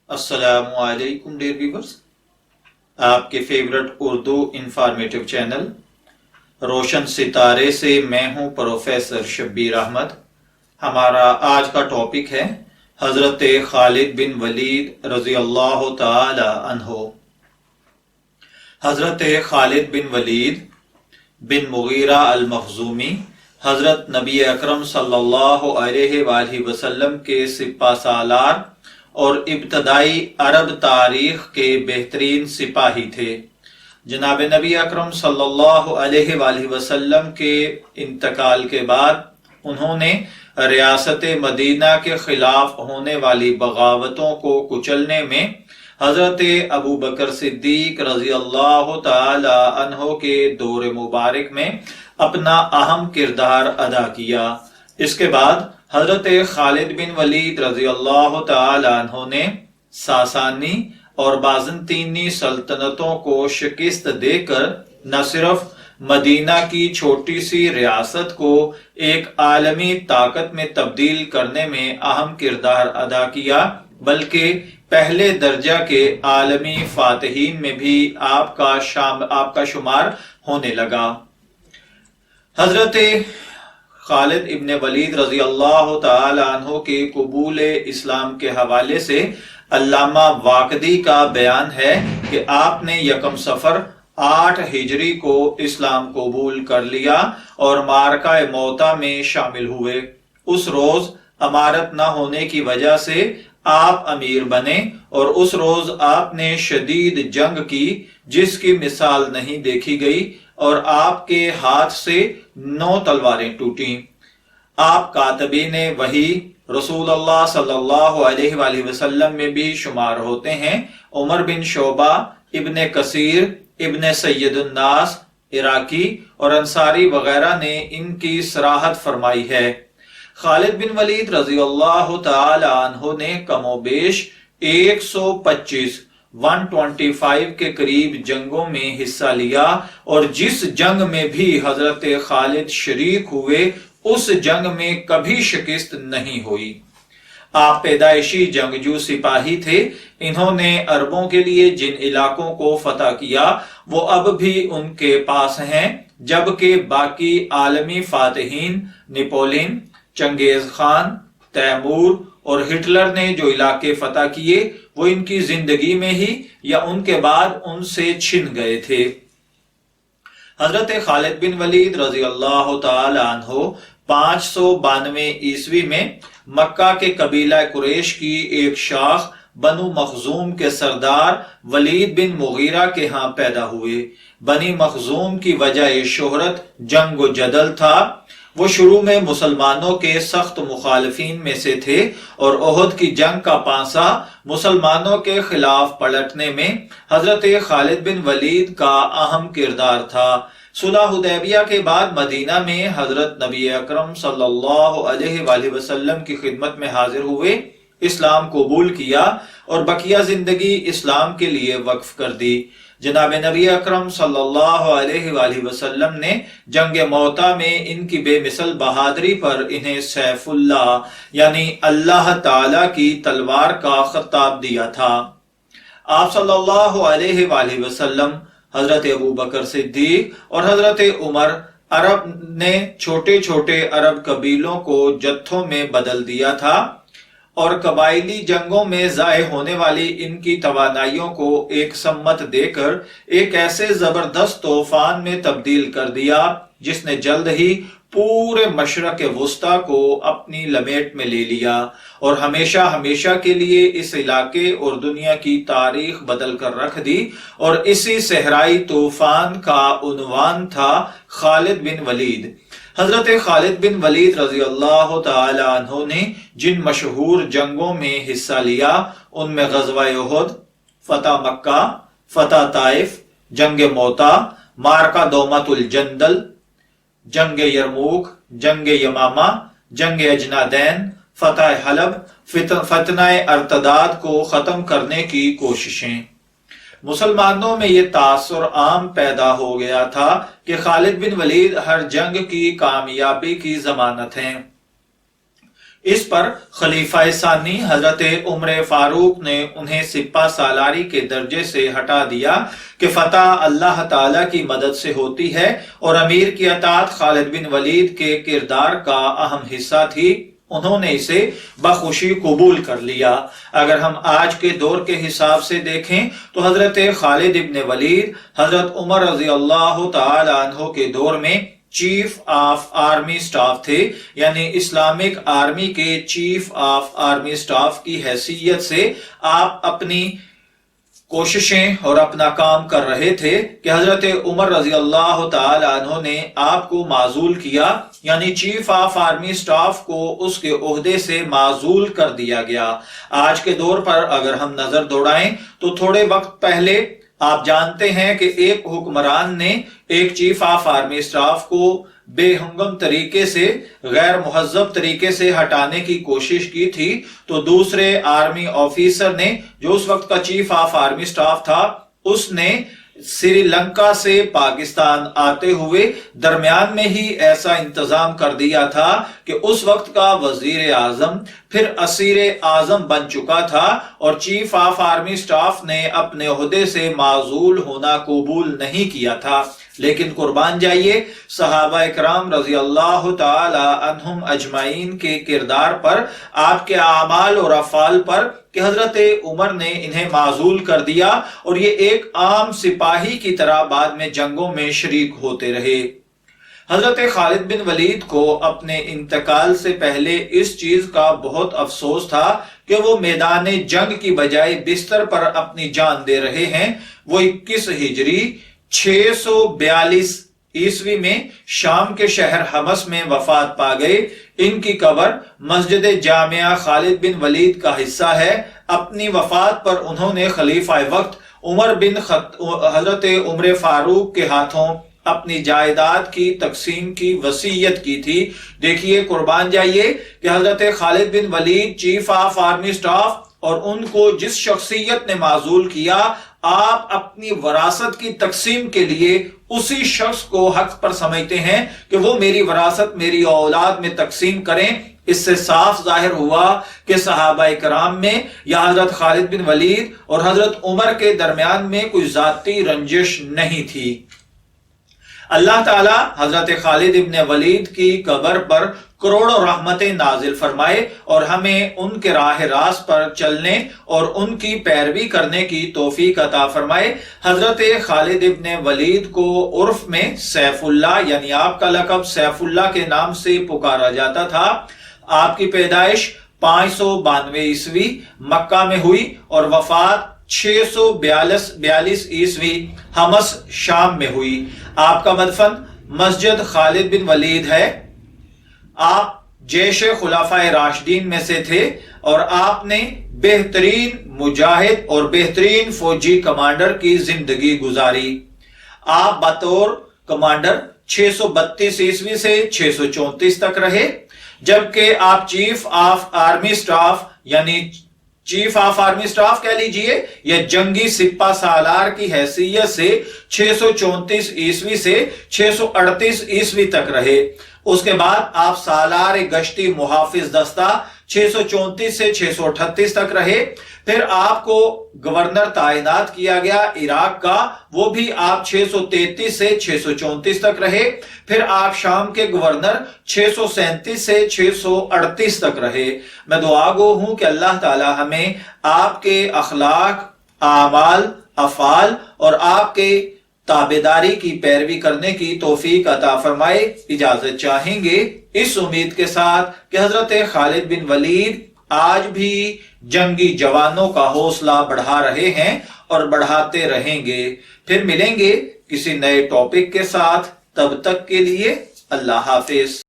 السلام علیکم dear viewers, آپ کے فیورٹ اردو انفارمیٹو چینل روشن ستارے سے میں ہوں پروفیسر شبیر احمد۔ ہمارا آج کا ٹاپک ہے حضرت خالد بن ولید رضی اللہ تعالی عنہ۔ حضرت خالد بن ولید بن مغیرہ المخزومی حضرت نبی اکرم صلی اللہ علیہ وآلہ وسلم کے سپہ سالار اور ابتدائی عرب تاریخ کے بہترین سپاہی تھے۔ جناب نبی اکرم صلی اللہ علیہ وآلہ وسلم کے انتقال کے بعد انہوں نے ریاست مدینہ کے خلاف ہونے والی بغاوتوں کو کچلنے میں حضرت ابو بکر صدیق رضی اللہ تعالی عنہ کے دور مبارک میں اپنا اہم کردار ادا کیا۔ اس کے بعد حضرت خالد بن ولید رضی اللہ تعالی عنہ نے ساسانی اور بازنطینی سلطنتوں کو شکست دے کر نہ صرف مدینہ کی چھوٹی سی ریاست کو ایک عالمی طاقت میں تبدیل کرنے میں اہم کردار ادا کیا، بلکہ پہلے درجہ کے عالمی فاتحین میں بھی آپ کا شمار ہونے لگا۔ حضرت خالد ابن ولید رضی اللہ تعالی عنہ کے قبول اسلام کے حوالے سے علامہ واقدی کا بیان ہے کہ آپ نے یکم صفر 8 ہجری کو اسلام قبول کر لیا اور معرکہ موتا میں شامل ہوئے۔ اس روز امارت نہ ہونے کی وجہ سے آپ امیر بنے اور اس روز آپ نے شدید جنگ کی جس کی مثال نہیں دیکھی گئی اور آپ کے ہاتھ سے 9 تلواریں ٹوٹیں۔ آپ کاتبین وحی رسول اللہ صلی اللہ علیہ وآلہ وسلم میں بھی شمار ہوتے ہیں۔ عمر بن شعبہ، ابن کثیر، ابن سید الناس، عراقی اور انصاری وغیرہ نے ان کی صراحت فرمائی ہے۔ خالد بن ولید رضی اللہ تعالی عنہ نے کم و بیش 125 کے قریب جنگوں میں حصہ لیا اور جس جنگ میں بھی حضرت خالد شریک ہوئے اس جنگ میں کبھی شکست نہیں ہوئی۔ آپ پیدائشی جنگجو سپاہی تھے۔ انہوں نے عربوں کے لیے جن علاقوں کو فتح کیا وہ اب بھی ان کے پاس ہیں، جبکہ باقی عالمی فاتحین نیپولین، چنگیز خان، تیمور اور ہٹلر نے جو علاقے فتح کیے وہ ان کی زندگی میں ہی یا ان کے بعد ان سے چھن گئے تھے۔ حضرت خالد بن ولید رضی اللہ تعالی عنہ 592 عیسوی میں مکہ کے قبیلہ قریش کی ایک شاخ بنو مخزوم کے سردار ولید بن مغیرہ کے ہاں پیدا ہوئے۔ بنی مخزوم کی وجہ شہرت جنگ و جدل تھا۔ وہ شروع میں مسلمانوں کے سخت مخالفین میں سے تھے اور احد کی جنگ کا پانسا مسلمانوں کے خلاف پلٹنے میں حضرت خالد بن ولید کا اہم کردار تھا۔ صلح حدیبیہ کے بعد مدینہ میں حضرت نبی اکرم صلی اللہ علیہ وآلہ وسلم کی خدمت میں حاضر ہوئے، اسلام قبول کیا اور بقیہ زندگی اسلام کے لیے وقف کر دی۔ جناب نبی اکرم صلی اللہ علیہ وآلہ وسلم نے جنگ موتا میں ان کی بے مثل بہادری پر انہیں سیف اللہ یعنی اللہ تعالی کی تلوار کا خطاب دیا تھا۔ آپ صلی اللہ علیہ وآلہ وسلم، حضرت ابو بکر صدیق اور حضرت عمر عرب نے چھوٹے چھوٹے عرب قبیلوں کو جتھوں میں بدل دیا تھا اور قبائلی جنگوں میں ضائع ہونے والی ان کی توانائیوں کو ایک سمت دے کر ایک ایسے زبردست طوفان میں تبدیل کر دیا جس نے جلد ہی پورے مشرق وسطیٰ کو اپنی لپیٹ میں لے لیا اور ہمیشہ ہمیشہ کے لیے اس علاقے اور دنیا کی تاریخ بدل کر رکھ دی، اور اسی صحرائی طوفان کا عنوان تھا خالد بن ولید۔ حضرت خالد بن ولید رضی اللہ تعالی عنہ نے جن مشہور جنگوں میں حصہ لیا ان میں غزوہ احد، فتح مکہ، فتح طائف، جنگ موتا، معرکہ دومۃ الجندل، جنگ یرموک، جنگ یمامہ، جنگ اجنادین، فتح حلب، فتنہ ارتداد کو ختم کرنے کی کوششیں۔ مسلمانوں میں یہ تاثر عام پیدا ہو گیا تھا کہ خالد بن ولید ہر جنگ کی کامیابی کی ضمانت ہیں۔ اس پر خلیفہ ثانی حضرت عمر فاروق نے انہیں سپہ سالاری کے درجے سے ہٹا دیا کہ فتح اللہ تعالی کی مدد سے ہوتی ہے، اور امیر کی اطاعت خالد بن ولید کے کردار کا اہم حصہ تھی۔ انہوں نے اسے بخوشی قبول کر لیا۔ اگر ہم آج کے دور کے حساب سے دیکھیں تو حضرت خالد بن ولید حضرت عمر رضی اللہ تعالی عنہ کے دور میں چیف آف آرمی سٹاف تھے، یعنی اسلامک آرمی کے چیف آف آرمی سٹاف کی حیثیت سے آپ اپنی کوششیں اور اپنا کام کر رہے تھے کہ حضرت عمر رضی اللہ تعالی عنہ نے آپ کو معزول کیا، یعنی چیف آف آرمی سٹاف کو اس کے عہدے سے معزول کر دیا گیا۔ آج کے دور پر اگر ہم نظر دوڑائیں تو تھوڑے وقت پہلے آپ جانتے ہیں کہ ایک حکمران نے ایک چیف آف آرمی سٹاف کو بے ہنگم طریقے سے، غیر مہذب طریقے سے ہٹانے کی کوشش کی تھی، تو دوسرے آرمی آفیسر نے جو اس وقت کا چیف آف آرمی سٹاف تھا، اس نے سری لنکا سے پاکستان آتے ہوئے درمیان میں ہی ایسا انتظام کر دیا تھا کہ اس وقت کا وزیر اعظم پھر اسیر اعظم بن چکا تھا، اور چیف آف آرمی سٹاف نے اپنے عہدے سے معزول ہونا قبول نہیں کیا تھا۔ لیکن قربان جائیے صحابہ اکرام رضی اللہ تعالی عنہم اجمعین کے کردار پر، آپ کے اعمال اور افعال پر، کہ حضرت عمر نے انہیں معزول کر دیا اور یہ ایک عام سپاہی کی طرح بعد میں جنگوں میں شریک ہوتے رہے۔ حضرت خالد بن ولید کو اپنے انتقال سے پہلے اس چیز کا بہت افسوس تھا کہ وہ میدان جنگ کی بجائے بستر پر اپنی جان دے رہے ہیں۔ وہ 21 ہجری 642 عیسوی میں شام کے شہر حمص میں وفات پا گئے۔ ان کی قبر مسجد جامعہ خالد بن ولید کا حصہ ہے۔ اپنی وفات پر انہوں نے خلیفہ وقت عمر بن حضرت عمر فاروق کے ہاتھوں اپنی جائیداد کی تقسیم کی وصیت کی تھی۔ دیکھیے قربان جائیے کہ حضرت خالد بن ولید چیف آف آرمی سٹاف، اور ان کو جس شخصیت نے معزول کیا، آپ اپنی وراثت کی تقسیم کے لیے اسی شخص کو حق پر سمجھتے ہیں کہ وہ میری وراثت میری اولاد میں تقسیم کریں۔ اس سے صاف ظاہر ہوا کہ صحابہ کرام میں یا حضرت خالد بن ولید اور حضرت عمر کے درمیان میں کوئی ذاتی رنجش نہیں تھی۔ اللہ تعالی حضرت خالد بن ولید کی قبر پر کروڑوں رحمتیں نازل فرمائے اور ہمیں ان کے راہ راست پر چلنے اور ان کی پیروی کرنے کی توفیق عطا فرمائے۔ حضرت خالد بن ولید کو عرف میں سیف اللہ، یعنی آپ کا لقب سیف اللہ کے نام سے پکارا جاتا تھا۔ آپ کی پیدائش 592 عیسوی مکہ میں ہوئی اور وفات 642 عیسوی حمص شام میں ہوئی۔ آپ کا مدفن مسجد خالد بن ولید ہے۔ آپ جیش خلفائے راشدین میں سے تھے اور آپ نے بہترین مجاہد اور بہترین فوجی کمانڈر کی زندگی گزاری۔ آپ بطور کمانڈر 632 عیسوی سے 634 تک رہے، جبکہ آپ چیف آف آرمی سٹاف، یعنی چیف آف آرمی سٹاف کہہ لیجئے یا جنگی سپہ سالار کی حیثیت سے 634 عیسوی سے 638 عیسوی تک رہے۔ اس کے بعد آپ سالار گشتی محافظ دستہ 634 سے 638 تک رہے۔ پھر آپ کو گورنر تعینات کیا گیا عراق کا، وہ بھی آپ 633 سے 634 تک رہے۔ پھر آپ شام کے گورنر 637 سے 638 تک رہے۔ میں دعا گو ہوں کہ اللہ تعالی ہمیں آپ کے اخلاق، اعمال، افعال اور آپ کے تابعداری کی پیروی کرنے کی توفیق عطا فرمائے۔ اجازت چاہیں گے اس امید کے ساتھ کہ حضرت خالد بن ولید آج بھی جنگی جوانوں کا حوصلہ بڑھا رہے ہیں اور بڑھاتے رہیں گے۔ پھر ملیں گے کسی نئے ٹاپک کے ساتھ، تب تک کے لیے اللہ حافظ۔